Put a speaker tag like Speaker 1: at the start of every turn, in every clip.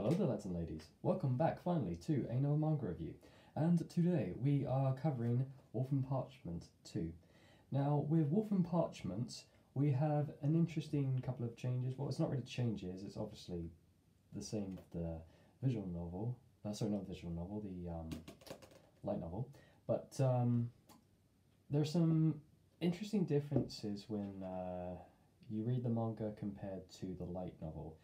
Speaker 1: Hello there, lads and ladies. Welcome back finally to another manga review. And today we are covering Wolf Parchment 2. Now, with Wolf Parchment, we have an interesting couple of changes. Well, it's not really changes, it's obviously the same with the visual novel. Sorry, not the visual novel, the light novel. But there are some interesting differences when you read the manga compared to the light novel.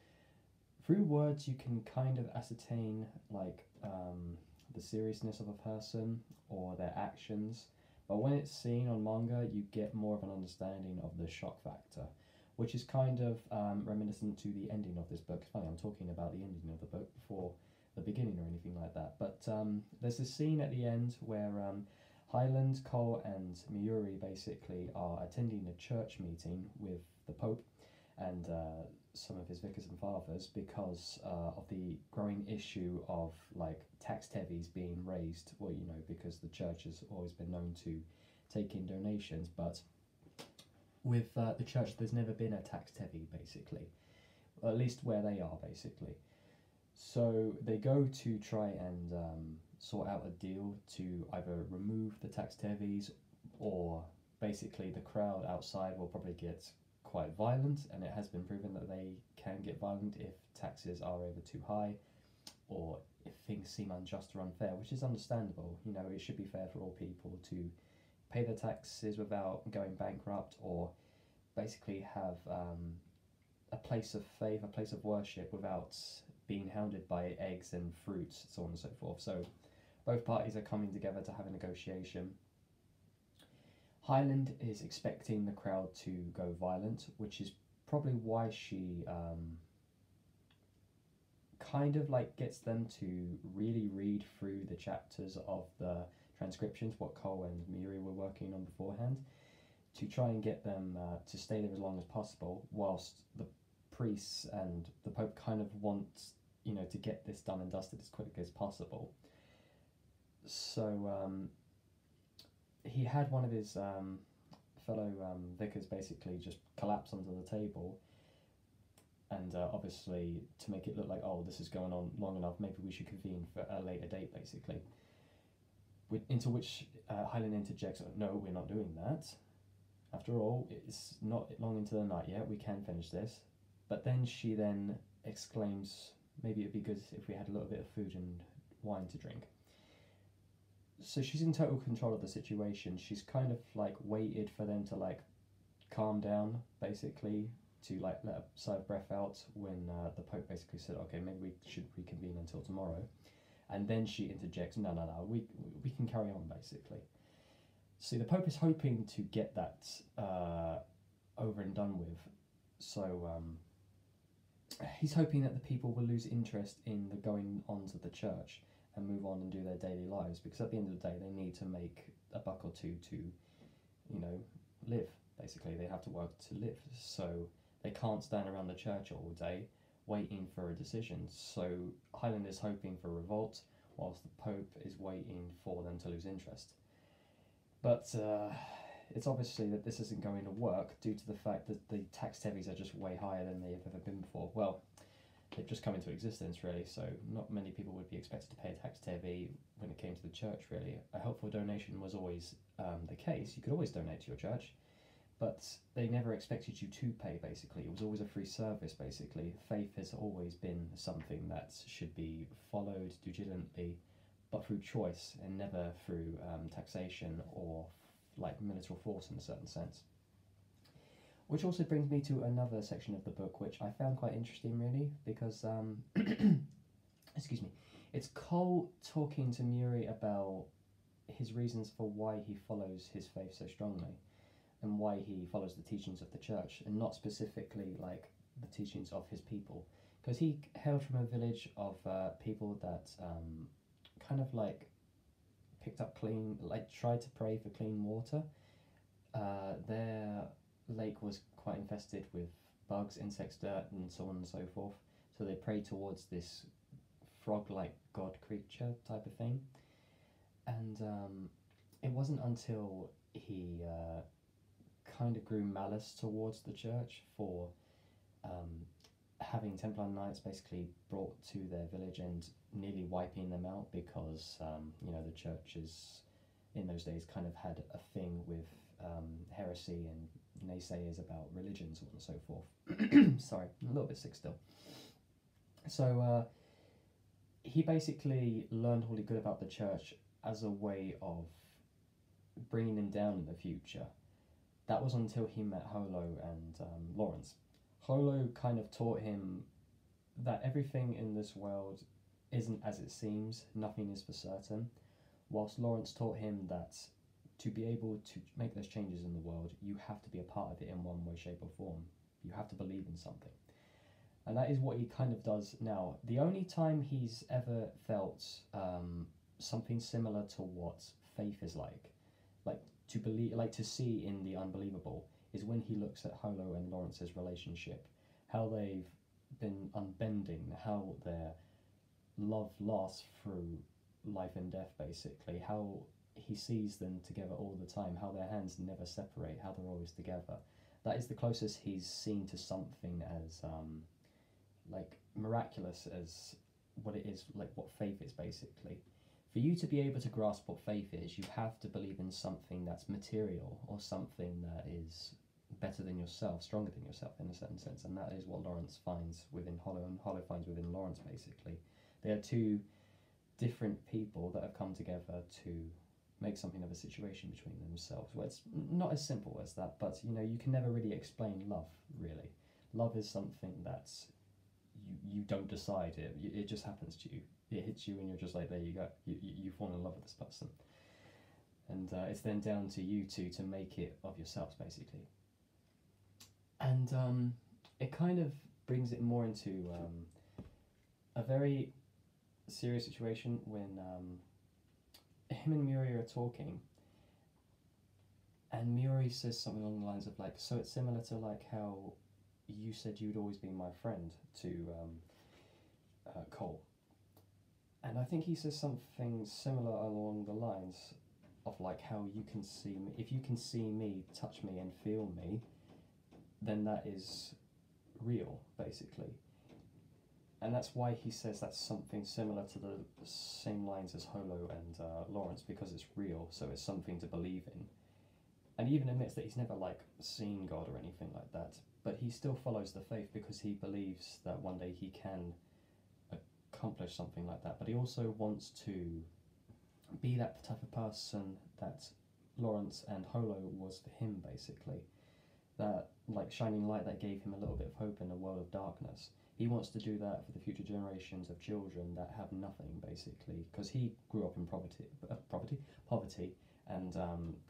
Speaker 1: Through words, you can kind of ascertain the seriousness of a person or their actions, but when it's seen on manga, you get more of an understanding of the shock factor, which is kind of reminiscent to the ending of this book. It's funny, I'm talking about the ending of the book before the beginning or anything like that, but there's this scene at the end where Highland, Cole, and Myuri basically are attending a church meeting with the Pope and some of his vicars and fathers because of the growing issue of tax levies being raised. Well, you know, because the church has always been known to take in donations, but with the church there's never been a tax levy basically, or at least where they are basically. So they go to try and sort out a deal to either remove the tax levies, or basically the crowd outside will probably get quite violent, and it has been proven that they can get violent if taxes are ever too high or if things seem unjust or unfair, which is understandable. You know, it should be fair for all people to pay their taxes without going bankrupt, or basically have a place of faith, a place of worship without being hounded by eggs and fruits, so on and so forth. So both parties are coming together to have a negotiation. Highland is expecting the crowd to go violent, which is probably why she kind of gets them to really read through the chapters of the transcriptions, what Cole and Myuri were working on beforehand, to try and get them to stay there as long as possible, whilst the priests and the Pope kind of want, you know, to get this done and dusted as quickly as possible. So he had one of his fellow vicars basically just collapse onto the table, and obviously to make it look like, oh, this is going on long enough, maybe we should convene for a later date basically. Into which Highland interjects, no, we're not doing that. After all, it's not long into the night yet, we can finish this. But then she then exclaims, maybe it'd be good if we had a little bit of food and wine to drink. So she's in total control of the situation. She's kind of waited for them to calm down basically, to let a sigh of breath out when the Pope basically said, okay, maybe we should reconvene until tomorrow. And then she interjects, no, we can carry on basically. See, the Pope is hoping to get that over and done with. So he's hoping that the people will lose interest in the going on to the church and move on and do their daily lives, because at the end of the day they need to make a buck or two to, you know, live basically. They have to work to live, so they can't stand around the church all day waiting for a decision. So Highland is hoping for revolt, whilst the Pope is waiting for them to lose interest. But it's obviously that this isn't going to work due to the fact that the tax levies are just way higher than they've ever been before. Well, they've just come into existence really, so not many people would be expected to pay a tax levy when it came to the church really. A helpful donation was always the case. You could always donate to your church, but they never expected you to pay basically. It was always a free service basically. Faith has always been something that should be followed diligently, but through choice and never through taxation or military force in a certain sense. Which also brings me to another section of the book which I found quite interesting really, because excuse me, it's Cole talking to Myuri about his reasons for why he follows his faith so strongly, and why he follows the teachings of the church, and not specifically the teachings of his people, because he hailed from a village of people that kind of picked up clean, tried to pray for clean water. Their lake was quite infested with bugs, insects, dirt, and so on and so forth, so they prayed towards this frog-like god creature type of thing. And it wasn't until he kind of grew malice towards the church for having Templar Knights basically brought to their village and nearly wiping them out because you know, the churches in those days kind of had a thing with heresy and naysayers about religion, so on and so forth. Sorry, a little bit sick still. So he basically learned all he could about the church as a way of bringing them down in the future. That was until he met Holo and Lawrence. Holo kind of taught him that everything in this world isn't as it seems, nothing is for certain, whilst Lawrence taught him that to be able to make those changes in the world, you have to be a part of it in one way, shape or form. You have to believe in something. And that is what he kind of does now. The only time he's ever felt something similar to what faith is like to believe, like to see in the unbelievable, is when he looks at Holo and Lawrence's relationship, how they've been unbending, how their love lasts through life and death, basically, how he sees them together all the time, how their hands never separate, how they're always together. That is the closest he's seen to something as like miraculous as what it is, like what faith is, basically. For you to be able to grasp what faith is, you have to believe in something that's material, or something that is better than yourself, stronger than yourself in a certain sense, and that is what Lawrence finds within Holo, and Holo finds within Lawrence, basically. They are two different people that have come together to make something of a situation between themselves. Well, it's not as simple as that, but you know, you can never really explain love, really. Love is something that's you don't decide it. It just happens to you. It hits you and you're just like, there you go. You fall in love with this person. And it's then down to you two to make it of yourselves, basically. And it kind of brings it more into a very serious situation when him and Myuri are talking, and Myuri says something along the lines of like, so it's similar to like how you said you'd always be my friend to Cole. And I think he says something similar along the lines of like how you can see me, if you can see me, touch me and feel me, then that is real, basically. And that's why he says that's something similar to the same lines as Holo and Lawrence, because it's real, so it's something to believe in. And he even admits that he's never like seen God or anything like that, but he still follows the faith because he believes that one day he can accomplish something like that. But he also wants to be that type of person that Lawrence and Holo was for him, basically. That like shining light that gave him a little bit of hope in a world of darkness. He wants to do that for the future generations of children that have nothing, basically, because he grew up in poverty, and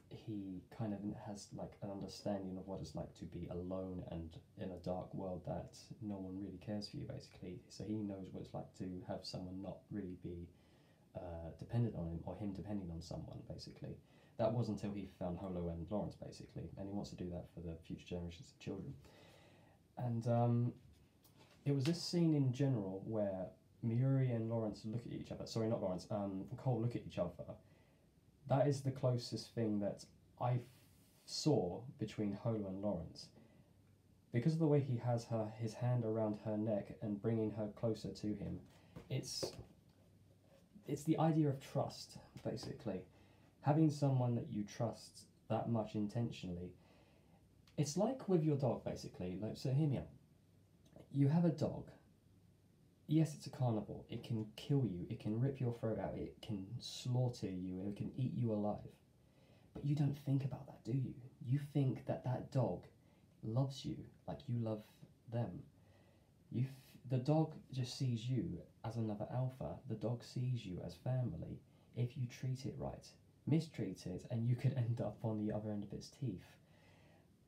Speaker 1: he kind of has like an understanding of what it's like to be alone and in a dark world that no one really cares for you, basically. So he knows what it's like to have someone not really be dependent on him, or him depending on someone, basically. That was until he found Holo and Lawrence, basically, and he wants to do that for the future generations of children. And it was this scene in general where Myuri and Lawrence look at each other. Sorry, not Lawrence. Cole look at each other. That is the closest thing that I saw between Holo and Lawrence. Because of the way he has his hand around her neck and bringing her closer to him, it's the idea of trust, basically. Having someone that you trust that much intentionally. It's like with your dog, basically. Like, so hear me out. You have a dog. Yes, it's a carnivore. It can kill you. It can rip your throat out. It can slaughter you. It can eat you alive. But you don't think about that, do you? You think that that dog loves you like you love them. The dog just sees you as another alpha. The dog sees you as family if you treat it right. Mistreat it and you could end up on the other end of its teeth.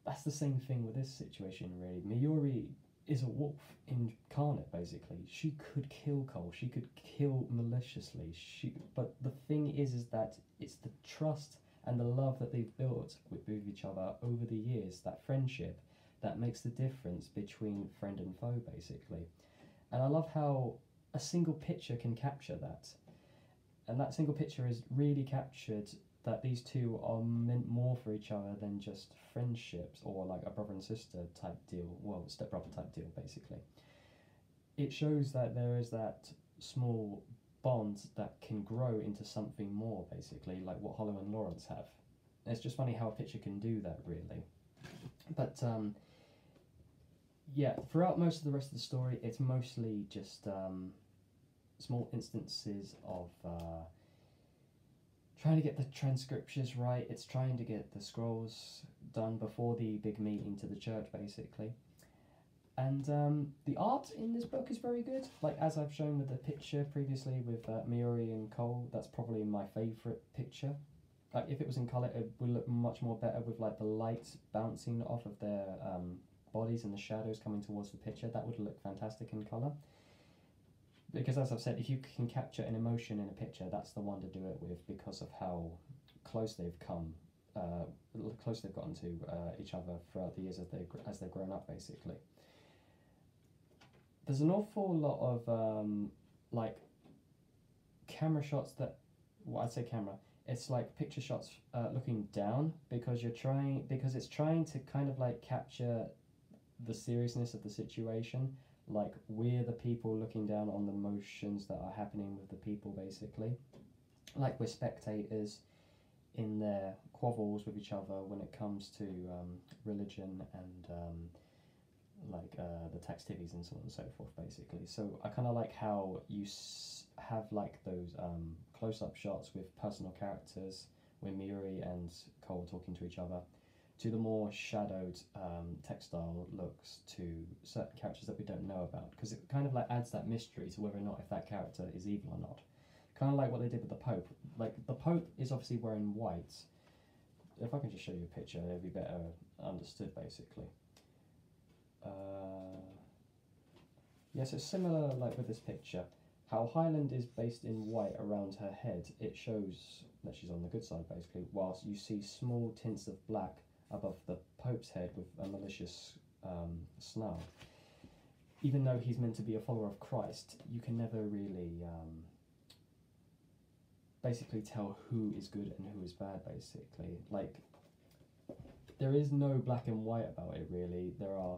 Speaker 1: That's the same thing with this situation, really. Myuri is a wolf incarnate, basically. She could kill Cole. She could kill maliciously. But the thing is that it's the trust and the love that they've built with each other over the years, that friendship, that makes the difference between friend and foe, basically. And I love how a single picture can capture that. And that single picture has really captured that these two are meant more for each other than just friendships or like a brother and sister type deal, well, stepbrother type deal, basically. it shows that there is that small bond that can grow into something more, basically, like what Hollow and Lawrence have. It's just funny how a picture can do that, really. But yeah, throughout most of the rest of the story, it's mostly just small instances of trying to get the transcriptions right. It's trying to get the scrolls done before the big meeting to the church, basically. And the art in this book is very good. Like, as I've shown with the picture previously with Myuri and Cole, that's probably my favourite picture. Like, if it was in colour, it would look much more better with, like, the light bouncing off of their bodies and the shadows coming towards the picture. That would look fantastic in colour. Because, as I've said, if you can capture an emotion in a picture, that's the one to do it with, because of how close they've come, close they've gotten to each other throughout the years as they've grown up, basically. There's an awful lot of like camera shots that, well, I'd say camera. It's like picture shots looking down, because it's trying to kind of like capture the seriousness of the situation. Like, we're the people looking down on the motions that are happening with the people, basically. Like, we're spectators in their quarrels with each other when it comes to religion and like the tax divvies and so on and so forth, basically. So I kind of like how you have like those close-up shots with personal characters, with Myuri and Cole talking to each other, to the more shadowed textile looks to certain characters that we don't know about, because it kind of like adds that mystery to whether or not if that character is evil or not. Kind of like what they did with the Pope. Like, the Pope is obviously wearing white. If I can just show you a picture, it'll be better understood, basically. Yes, it's similar like with this picture. How Highland is based in white around her head, it shows that she's on the good side, basically, whilst you see small tints of black above the Pope's head with a malicious snarl. Even though he's meant to be a follower of Christ, you can never really basically tell who is good and who is bad, basically. Like, there is no black and white about it, really. There are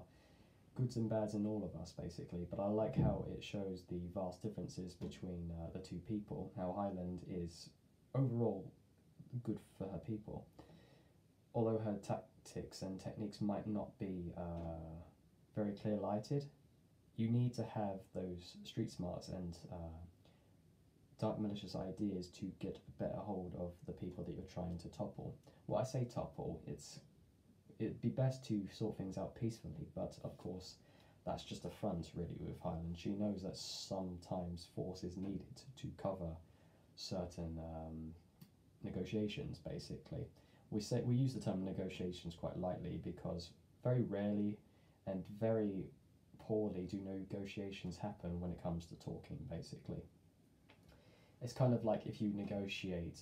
Speaker 1: goods and bads in all of us, basically, but I like how it shows the vast differences between the two people, how Highland is overall good for her people, although her tactics and techniques might not be very clear lighted. You need to have those street smarts and dark malicious ideas to get a better hold of the people that you're trying to topple. Well, I say topple, it'd be best to sort things out peacefully, but of course that's just a front, really, with Highland. She knows that sometimes force is needed to cover certain negotiations, basically. We use the term negotiations quite lightly, because very rarely and very poorly do negotiations happen when it comes to talking, basically. It's kind of like if you negotiate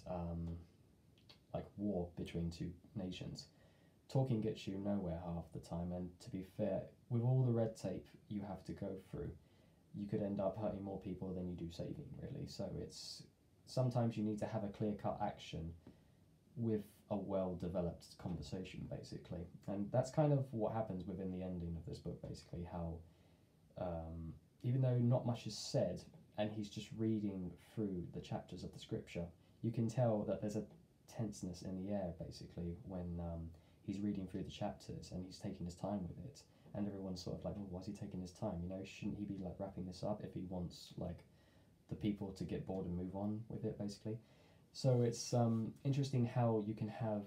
Speaker 1: like war between two nations. Talking gets you nowhere half the time, and to be fair, with all the red tape you have to go through, you could end up hurting more people than you do saving, really. So it's sometimes you need to have a clear-cut action with a well-developed conversation, basically. And that's kind of what happens within the ending of this book, basically, how even though not much is said, and he's just reading through the chapters of the scripture, you can tell that there's a tenseness in the air, basically, when he's reading through the chapters and he's taking his time with it, and everyone's sort of like, oh, why is he taking his time? You know, shouldn't he be like wrapping this up if he wants like the people to get bored and move on with it, basically? So it's interesting how you can have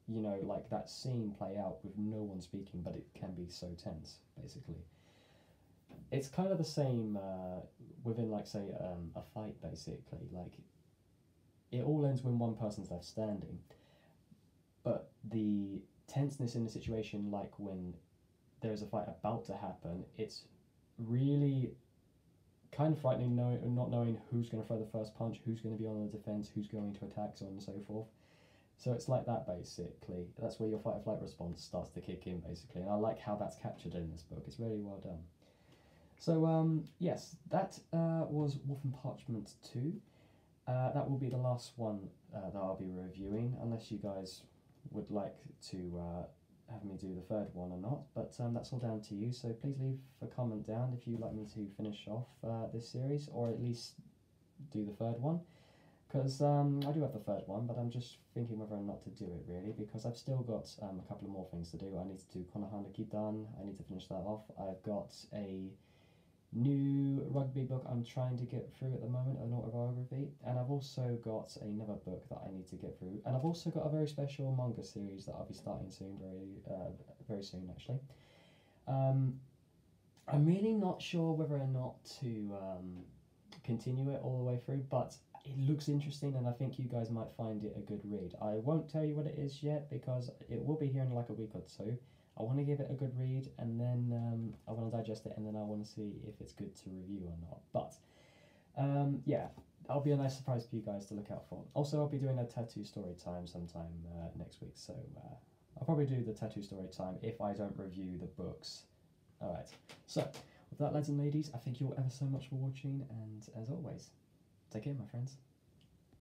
Speaker 1: you know, like that scene play out with no one speaking, but it can be so tense, basically. It's kind of the same within, like, say, a fight, basically. Like, it all ends when one person's left standing, but the tenseness in the situation, like when there's a fight about to happen, it's really kind of frightening, not knowing who's going to throw the first punch, who's going to be on the defense, who's going to attack, so on and so forth. So it's like that, basically. That's where your fight or flight response starts to kick in, basically, and I like how that's captured in this book. It's really well done. So yes, that was Wolf Parchment 2. That will be the last one that I'll be reviewing, unless you guys would like to have me do the third one or not, but that's all down to you. So please leave a comment down if you'd like me to finish off this series, or at least do the third one. Because I do have the third one, but I'm just thinking whether or not to do it really, because I've still got a couple of more things to do. I need to do Konohana done. I need to finish that off. I've got a new rugby book I'm trying to get through at the moment, an autobiography, and I've also got another book that I need to get through, and I've also got a very special manga series that I'll be starting soon, very soon actually. I'm really not sure whether or not to continue it all the way through, but it looks interesting and I think you guys might find it a good read. I won't tell you what it is yet because it will be here in like a week or two. I want to give it a good read, and then I want to digest it, and then I want to see if it's good to review or not. But yeah, that'll be a nice surprise for you guys to look out for. Also, I'll be doing a tattoo story time sometime next week, so I'll probably do the tattoo story time if I don't review the books. Alright, so with that, lads and ladies, I thank you all ever so much for watching, and as always, take care, my friends.